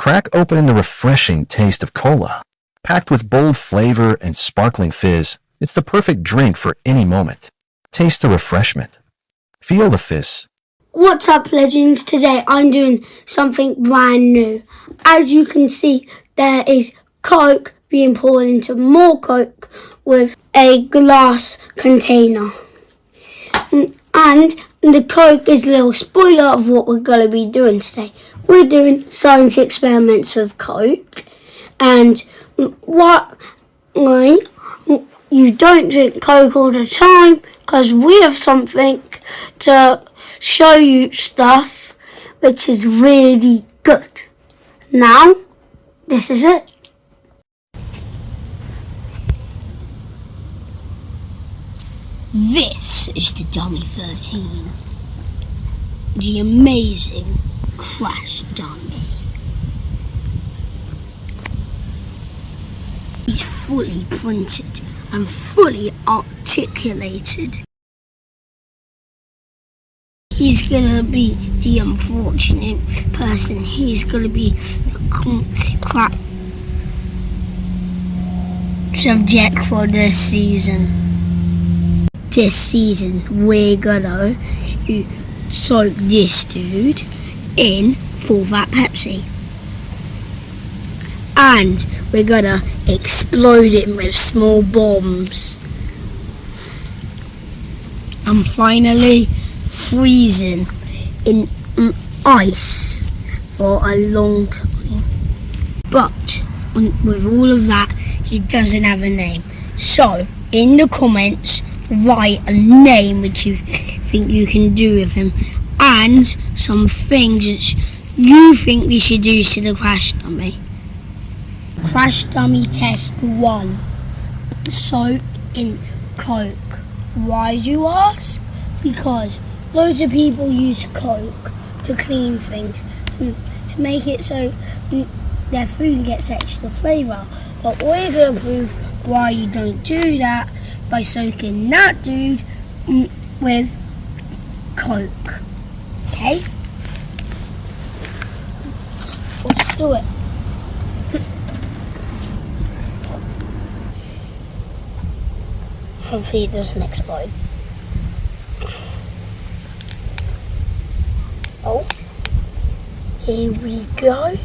Crack open the refreshing taste of cola. Packed with bold flavor and sparkling fizz, it's the perfect drink for any moment. Taste the refreshment. Feel the fizz. What's up, legends? Today I'm doing something brand new. As you can see, there is Coke being poured into more Coke with a glass container. And the Coke is a little spoiler of what we're going to be doing today. We're doing science experiments with Coke. And why you don't drink Coke all the time, because we have something to show you stuff which is really good. Now, this is it. This is the Dummy 13, the amazing Crash Dummy. He's fully printed and fully articulated. He's gonna be the unfortunate person. He's gonna be the crap subject for this season. This season, we're gonna soak this dude in full fat Pepsi. And we're gonna explode it with small bombs. And finally, freezing in ice for a long time. But with all of that, he doesn't have a name. So, in the comments, write a name which you think you can do with him, and some things that you think we should do to the Crash Dummy. Crash Dummy test 1. Soak in Coke. Why do you ask? Because loads of people use Coke to clean things, to make it so their food gets extra flavour. But we're going to prove why you don't do that by soaking that dude with Coke. Okay? Let's do it. Hopefully it doesn't explode. Oh, here we go.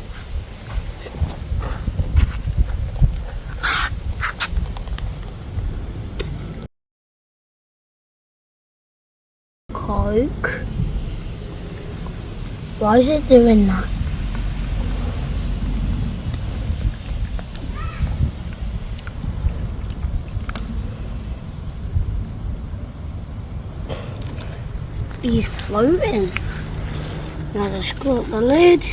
Coke. Why is it doing that? He's floating. Now just screw up the lid.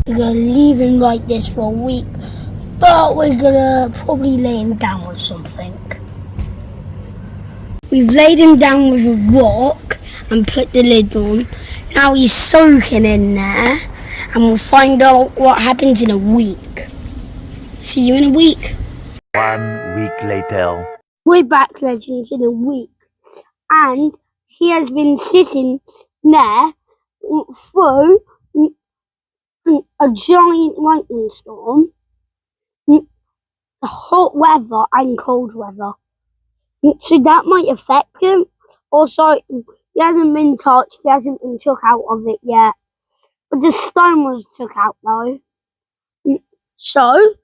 We're going to leave him like this for a week, but we're going to probably lay him down with something. We've laid him down with a rock and put the lid on. Now he's soaking in there, and we'll find out what happens in a week. See you in a week. 1 week later. We're back, legends, in a week, and he has been sitting there through a giant lightning storm, hot weather and cold weather. So that might affect him. Also, he hasn't been touched, he hasn't been took out of it yet. But the stone was took out though. So,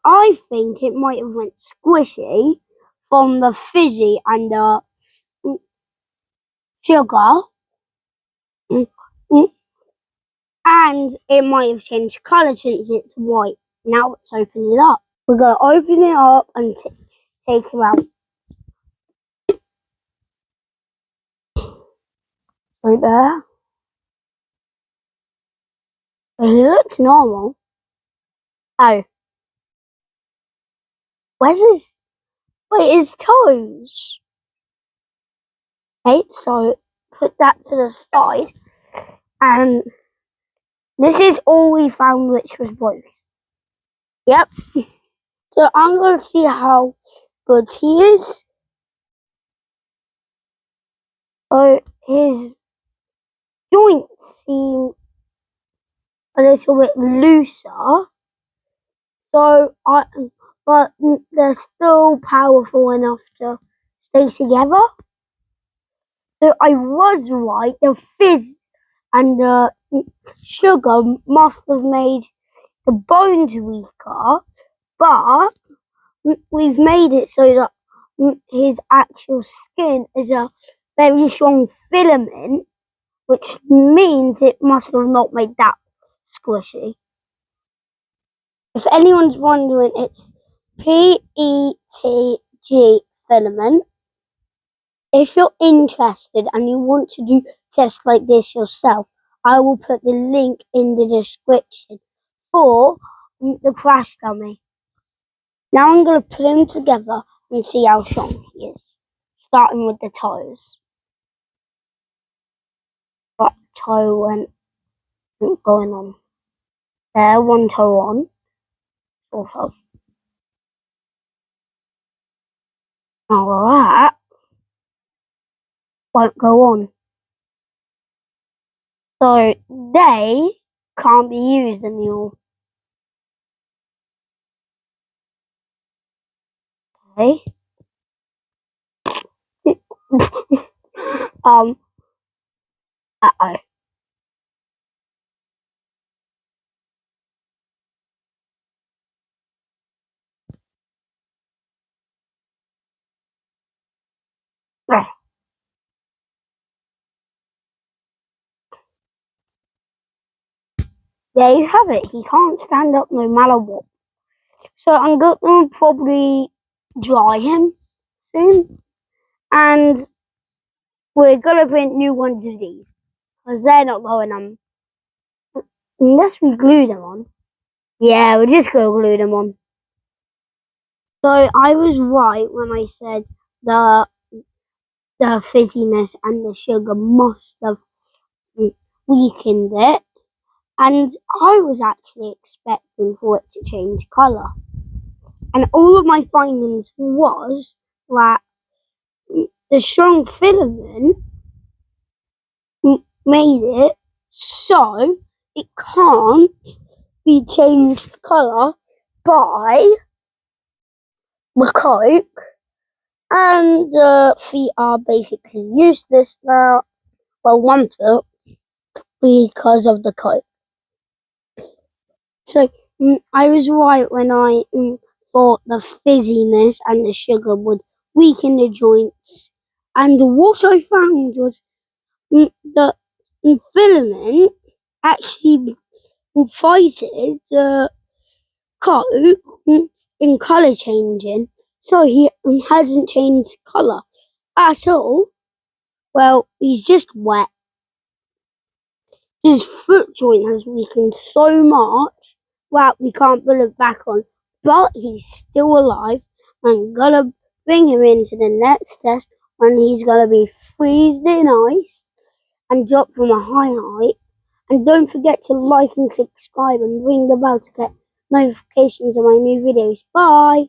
I think it might have went squishy from the fizzy and the sugar. And it might have changed colour since it's white. Now let's open it up. We're going to open it up and take it out. Right there. It looks normal. Oh. Where's his... Wait, his toes? Okay, so put that to the side, and this is all we found which was broken. Yep. So I'm going to see how good he is. So his joints seem a little bit looser. But they're still powerful enough to stay together. So I was right. The fizz and the sugar must have made the bones weaker, but we've made it so that his actual skin is a very strong filament, which means it must have not made that squishy. If anyone's wondering, it's PETG filament. If you're interested and you want to do tests like this yourself, I will put the link in the description for the crash dummy. Now I'm going to put them together and see how strong he is, starting with the toes. That toe went going on. There, one toe on, sort of. Now that won't go on. So they can't be used anymore. Okay. Uh-oh. There you have it. He can't stand up no matter what. So I'm going to probably dry him soon. And we're going to print new ones of these. Because they're not going on. Unless we glue them on. Yeah, we're just going to glue them on. So I was right when I said the fizziness and the sugar must have weakened it. And I was actually expecting for it to change colour. And all of my findings was that the strong filament made it so it can't be changed colour by the coke, and the feet are basically useless now. Well, one foot because of the coke. So I was right when I thought the fizziness and the sugar would weaken the joints. And what I found was the filament actually fighted the coke in colour changing. So he hasn't changed colour at all. Well, he's just wet. His foot joint has weakened so much that we can't put it back on. But he's still alive. I'm gonna bring him into the next test when he's gonna be freezed in ice and drop from a high height. And don't forget to like and subscribe and ring the bell to get notifications of my new videos. Bye!